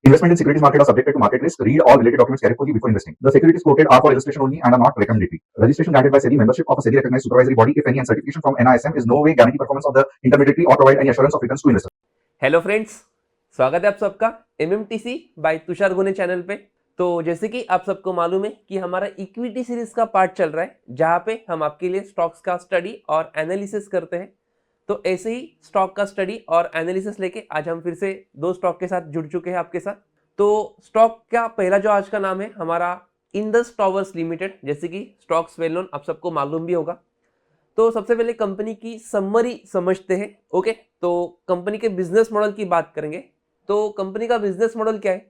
Investment in securities market are subjected to market risk. Read all related documents carefully before investing. The securities quoted are for illustration only and are not recommendatory. Registration granted by SEBI, membership of a SEBI recognized supervisory body, if any, and certification from NISM is no way guarantee performance of the intermediary or provide any assurance of returns to investors. Hello friends, स्वागत है आप सबका MMTC bye Tushar गुने channel पे। तो जैसे कि आप सबको मालूम है कि हमारा इक्विटी सीरीज का पार्ट चल रहा है, जहां पे हम आपके लिए स्टॉक्स का स्टडी और एनालिसिस करते हैं। तो ऐसे ही स्टॉक का स्टडी और एनालिसिस लेके आज हम फिर से दो स्टॉक के साथ जुड़ चुके हैं आपके साथ। तो स्टॉक का पहला जो आज का नाम है हमारा इंडस टावर्स लिमिटेड, जैसे कि स्टॉक्स वेल नोन आप सबको मालूम भी होगा। तो सबसे पहले कंपनी की समरी समझते हैं। ओके, तो कंपनी के बिजनेस मॉडल की बात करेंगे। तो कंपनी का बिजनेस मॉडल क्या है?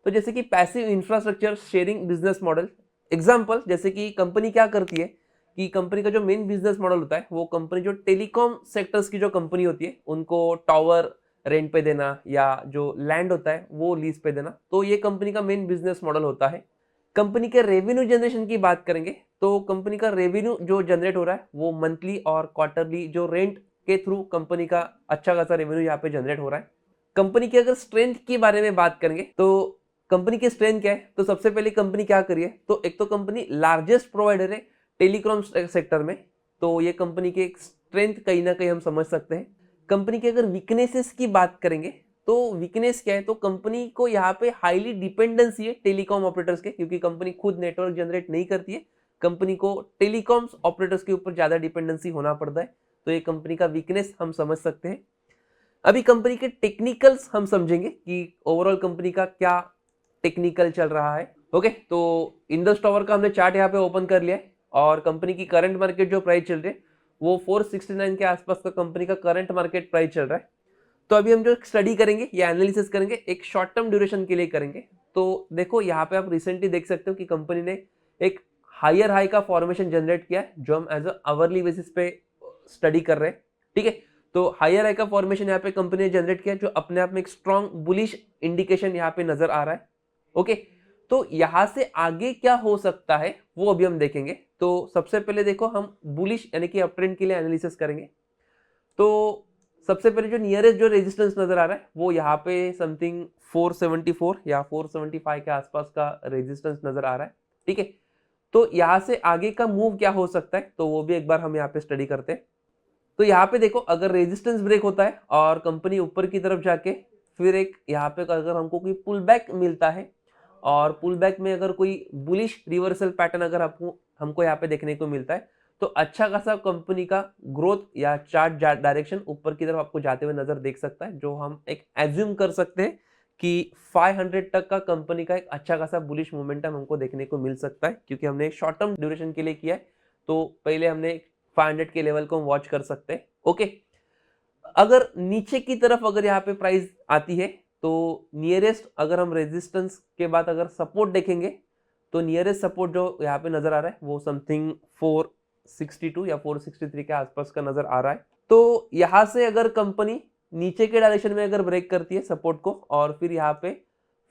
तो जैसे कि passive infrastructure sharing business model. Example, जैसे कि कंपनी क्या करती है कि कंपनी का जो मेन बिजनेस मॉडल होता है वो कंपनी जो टेलीकॉम सेक्टर्स की जो कंपनी होती है उनको टावर रेंट पे देना या जो लैंड होता है वो लीज पे देना। तो ये कंपनी का मेन बिजनेस मॉडल होता है। कंपनी के रेवेन्यू जनरेशन की बात करेंगे तो कंपनी का रेवेन्यू जो जनरेट हो रहा है वो मंथली और क्वार्टरली जो रेंट के थ्रू कंपनी का अच्छा खासा रेवेन्यू यहाँ पे जनरेट हो रहा है। कंपनी की अगर स्ट्रेंथ के बारे में बात करेंगे तो कंपनी की स्ट्रेंथ क्या है? तो सबसे पहले कंपनी क्या करी है, तो एक तो कंपनी लार्जेस्ट प्रोवाइडर है टेलीकॉम सेक्टर में। तो ये कंपनी की एक स्ट्रेंथ कहीं ना कहीं हम समझ सकते हैं। कंपनी की अगर वीकनेसेस की बात करेंगे तो वीकनेस क्या है? तो कंपनी को यहाँ पे हाईली डिपेंडेंसी है टेलीकॉम ऑपरेटर्स के, क्योंकि कंपनी खुद नेटवर्क जनरेट नहीं करती है। कंपनी को टेलीकॉम ऑपरेटर्स के ऊपर ज्यादा डिपेंडेंसी होना पड़ता है। तो ये कंपनी का वीकनेस हम समझ सकते हैं। अभी कंपनी के टेक्निकल्स हम समझेंगे कि ओवरऑल कंपनी का क्या टेक्निकल चल रहा है। ओके, तो इंडस टावर का हमने चार्ट यहाँ पे ओपन कर लिया है और कंपनी की करंट मार्केट जो प्राइस चल रही है वो 469 के आसपास का कंपनी का करंट मार्केट प्राइस चल रहा है। तो अभी हम जो स्टडी करेंगे या एनालिसिस करेंगे एक शॉर्ट टर्म ड्यूरेशन के लिए करेंगे। तो देखो यहाँ पे आप रिसेंटली देख सकते हो कि कंपनी ने एक हायर हाई का फॉर्मेशन जनरेट किया है, जो हम एज अ आवरली बेसिस पे स्टडी कर रहे हैं। ठीक है, तो हायर हाई का फॉर्मेशन यहाँ पे कंपनी ने जनरेट किया, जो अपने आप में एक स्ट्रॉन्ग बुलिश इंडिकेशन यहाँ पे नजर आ रहा है। ओके, तो यहां से आगे क्या हो सकता है वो अभी हम देखेंगे। तो सबसे पहले देखो हम बुलिश यानी कि अपट्रेंड के लिए एनालिसिस करेंगे। तो सबसे पहले जो नियरेस्ट जो रेजिस्टेंस नजर आ रहा है वो यहाँ पे समथिंग 474 या 475 के आसपास का रेजिस्टेंस नजर आ रहा है। ठीक है, तो यहाँ से आगे का मूव क्या हो सकता है तो वो भी एक बार हम यहाँ पे स्टडी करते हैं। तो यहाँ पे देखो, अगर रेजिस्टेंस ब्रेक होता है और कंपनी ऊपर की तरफ जाके फिर एक यहाँ पे अगर हमको कोई पुल बैक मिलता है और पुल बैक में अगर कोई बुलिश रिवर्सल पैटर्न अगर हमको यहाँ पे देखने को मिलता है तो अच्छा खासा कंपनी का ग्रोथ या चार्ट डायरेक्शन ऊपर की तरफ आपको जाते हुए नजर देख सकता है, जो हम एक एज्यूम कर सकते हैं कि 500 तक का कंपनी का एक अच्छा खासा बुलिश मोमेंटम हमको देखने को मिल सकता है, क्योंकि हमने एक शॉर्ट टर्म ड्यूरेशन के लिए किया है। तो पहले हमने 500 के लेवल को हम वॉच कर सकते हैं। ओके, अगर नीचे की तरफ अगर यहाँ पे प्राइस आती है तो नियरेस्ट अगर हम रेजिस्टेंस के बाद अगर सपोर्ट देखेंगे तो नियरेस्ट सपोर्ट जो यहाँ पे नजर आ रहा है वो समथिंग 462 या 463 के आसपास का नजर आ रहा है। तो यहाँ से अगर कंपनी नीचे के डायरेक्शन में अगर ब्रेक करती है सपोर्ट को और फिर यहाँ पे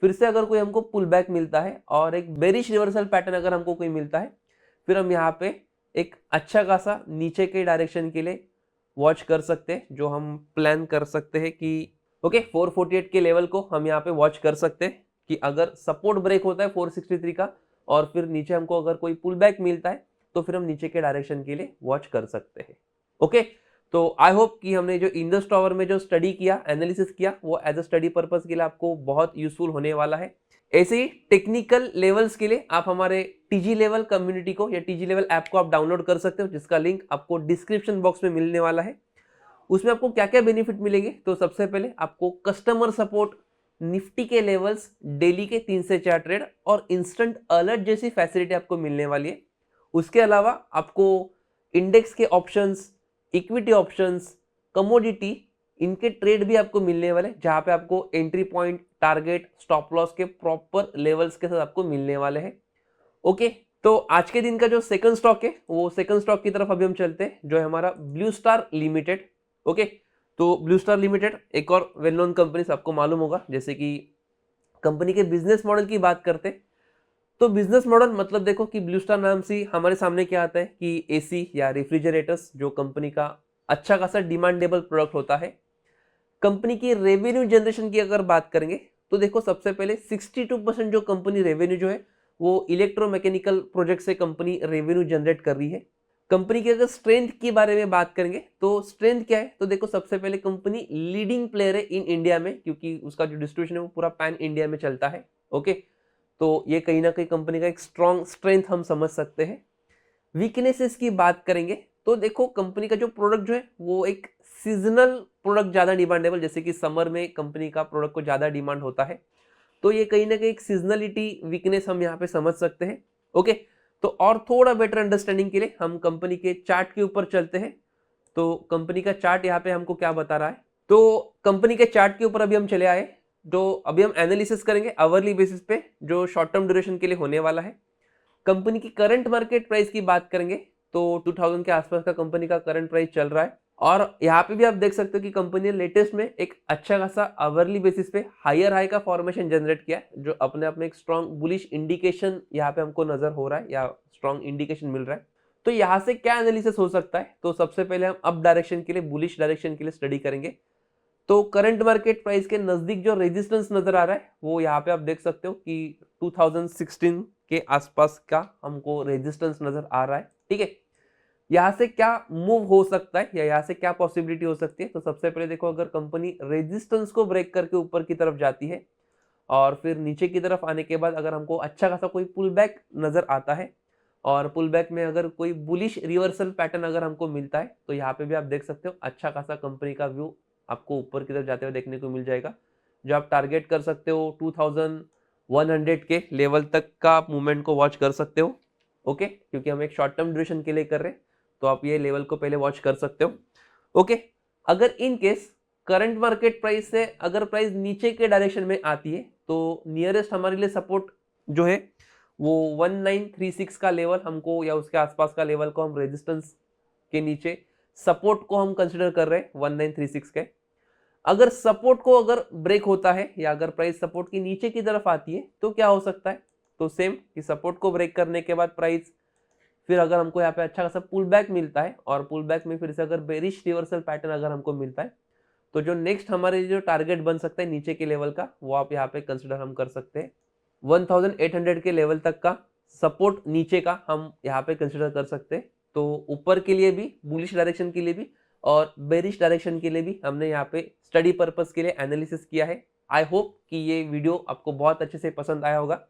फिर से अगर कोई हमको पुल बैक मिलता है और एक बेरिश रिवर्सल पैटर्न अगर हमको कोई मिलता है, फिर हम यहाँ पे एक अच्छा खासा नीचे के डायरेक्शन के लिए वॉच कर सकते हैं, जो हम प्लान कर सकते हैं कि ओके 448 के लेवल को हम यहाँ पे वॉच कर सकते हैं कि अगर सपोर्ट ब्रेक होता है 463 का और फिर नीचे हमको अगर कोई पुल बैक मिलता है तो फिर हम नीचे के डायरेक्शन के लिए वॉच कर सकते हैं। ओके, तो आई होप कि हमने जो इंडस टावर में जो स्टडी किया एनालिसिस किया वो एज अ स्टडी पर्पस के लिए आपको बहुत यूजफुल होने वाला है। ऐसे ही टेक्निकल लेवल्स के लिए आप हमारे टीजी लेवल कम्युनिटी को या टीजी लेवल ऐप को आप डाउनलोड कर सकते हो, जिसका लिंक आपको डिस्क्रिप्शन बॉक्स में मिलने वाला है। उसमें आपको क्या क्या बेनिफिट मिलेंगे, तो सबसे पहले आपको कस्टमर सपोर्ट, निफ्टी के लेवल्स, डेली के 3 से 4 ट्रेड और इंस्टेंट अलर्ट जैसी फैसिलिटी आपको मिलने वाली है। उसके अलावा आपको इंडेक्स के ऑप्शंस, इक्विटी ऑप्शंस, कमोडिटी, इनके ट्रेड भी आपको मिलने वाले, जहां पे आपको entry point, target, stop loss के प्रॉपर लेवल्स के साथ आपको मिलने वाले हैं। ओके, तो आज के दिन का जो सेकंड स्टॉक है वो सेकंड स्टॉक की तरफ अभी हम चलते हैं, जो है हमारा ब्लू स्टार लिमिटेड। ओके, तो ब्लू स्टार लिमिटेड एक और वेल नोन कंपनी आपको मालूम होगा। जैसे कि कंपनी के बिजनेस मॉडल की बात करते हैं तो बिजनेस मॉडल मतलब देखो कि ब्लू स्टार नाम से हमारे सामने क्या आता है कि एसी या रेफ्रिजरेटर्स जो कंपनी का अच्छा खासा डिमांडेबल प्रोडक्ट होता है। कंपनी की रेवेन्यू जनरेशन की अगर बात करेंगे तो देखो सबसे पहले 62% जो कंपनी रेवेन्यू जो है वो इलेक्ट्रोमैकेनिकल प्रोजेक्ट से कंपनी रेवेन्यू जनरेट कर रही है। कंपनी की अगर स्ट्रेंथ के बारे में बात करेंगे तो स्ट्रेंथ क्या है, तो देखो सबसे पहले कंपनी लीडिंग प्लेयर है इन इंडिया में, क्योंकि उसका जो डिस्ट्रीब्यूशन है वो पूरा पैन इंडिया में चलता है। ओके, तो ये कहीं ना कहीं कंपनी का एक स्ट्रॉन्ग स्ट्रेंथ हम समझ सकते हैं। वीकनेसेस की बात करेंगे तो देखो कंपनी का जो प्रोडक्ट जो है वो एक सीजनल प्रोडक्ट ज्यादा डिमांडेबल, जैसे कि समर में कंपनी का प्रोडक्ट को ज्यादा डिमांड होता है, तो ये कहीं ना कहीं एक सीजनलिटी वीकनेस हम यहाँ पे समझ सकते हैं। ओके, तो और थोड़ा बेटर अंडरस्टैंडिंग के लिए हम कंपनी के चार्ट के ऊपर चलते हैं। तो कंपनी का चार्ट यहाँ पे हमको क्या बता रहा है, तो कंपनी के चार्ट के ऊपर अभी हम चले आए। तो अभी हम एनालिसिस करेंगे आवरली बेसिस पे जो शॉर्ट टर्म ड्यूरेशन के लिए होने वाला है। कंपनी की करंट मार्केट प्राइस की बात करेंगे तो 2000 के आसपास का कंपनी का करंट प्राइस चल रहा है, और यहाँ पे भी आप देख सकते हो कि कंपनी ने लेटेस्ट में एक अच्छा खासा आवरली बेसिस पे हायर हाई का फॉर्मेशन जनरेट किया, जो अपने आप में एक स्ट्रॉन्ग बुलिश इंडिकेशन यहाँ पे हमको नजर हो रहा है या स्ट्रॉन्ग इंडिकेशन मिल रहा है। तो यहाँ से क्या एनालिसिस हो सकता है, तो सबसे पहले हम अप डायरेक्शन के लिए, बुलिश डायरेक्शन के लिए स्टडी करेंगे। तो करंट मार्केट प्राइस के नजदीक जो रेजिस्टेंस नजर आ रहा है वो यहाँ पे आप देख सकते हो कि 2016 के आसपास का हमको रेजिस्टेंस नजर आ रहा है। ठीक है, यहाँ से क्या मूव हो सकता है या यहाँ से क्या पॉसिबिलिटी हो सकती है, तो सबसे पहले देखो अगर कंपनी रेजिस्टेंस को ब्रेक करके ऊपर की तरफ जाती है और फिर नीचे की तरफ आने के बाद अगर हमको अच्छा खासा कोई पुल बैक नजर आता है और पुल बैक में अगर कोई बुलिश रिवर्सल पैटर्न अगर हमको मिलता है, तो यहाँ पे भी आप देख सकते हो अच्छा खासा कंपनी का व्यू आपको ऊपर की तरफ जाते हुए देखने को मिल जाएगा, जो आप टारगेट कर सकते हो 2100 के लेवल तक का आप मूवमेंट को वॉच कर सकते हो। ओके, क्योंकि हम एक शॉर्ट टर्म ड्यूरेशन के लिए कर रहे हैं तो आप ये लेवल को पहले वॉच कर सकते हो। ओके, अगर in case current market price से अगर प्राइस नीचे के डायरेक्शन में आती है तो नियरेस्ट हमारे लिए सपोर्ट जो है वो 1936 का लेवल हमको या उसके आसपास का लेवल को हम रेजिस्टेंस के नीचे सपोर्ट को हम कंसिडर कर रहे हैं 1936 के। अगर सपोर्ट को अगर ब्रेक होता है या अगर प्राइस सपोर्ट की नीचे की तरफ आती है तो क्या हो सकता है, तो सेम कि सपोर्ट को ब्रेक करने के बाद प्राइस फिर अगर हमको यहाँ पे अच्छा खासा पुल बैक मिलता है और पुल बैक में फिर से अगर बेरिश रिवर्सल पैटर्न अगर हमको मिलता है तो जो नेक्स्ट हमारे जो टारगेट बन सकता है नीचे के लेवल का वो आप यहाँ पे कंसिडर हम कर सकते हैं 1800 के लेवल तक का सपोर्ट नीचे का हम यहाँ पे कंसिडर कर सकते हैं। तो ऊपर के लिए भी, बुलिश डायरेक्शन के लिए भी और बेरिश डायरेक्शन के लिए भी हमने यहाँ पे स्टडी पर्पस के लिए एनालिसिस किया है। आई होप कि ये वीडियो आपको बहुत अच्छे से पसंद आया होगा।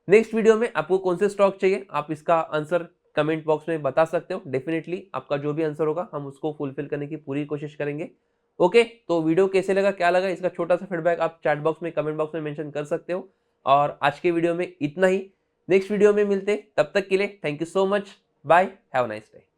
नेक्स्ट वीडियो में आपको कौन से स्टॉक चाहिए आप इसका आंसर कमेंट बॉक्स में बता सकते हो। डेफिनेटली आपका जो भी आंसर होगा हम उसको फुलफिल करने की पूरी कोशिश करेंगे। ओके, तो वीडियो कैसे लगा, क्या लगा, इसका छोटा सा फीडबैक आप चैट बॉक्स में, कमेंट बॉक्स में मेंशन कर सकते हो। और आज के वीडियो में इतना ही, नेक्स्ट वीडियो में मिलते, तब तक के लिए thank you so much, bye, have a nice day.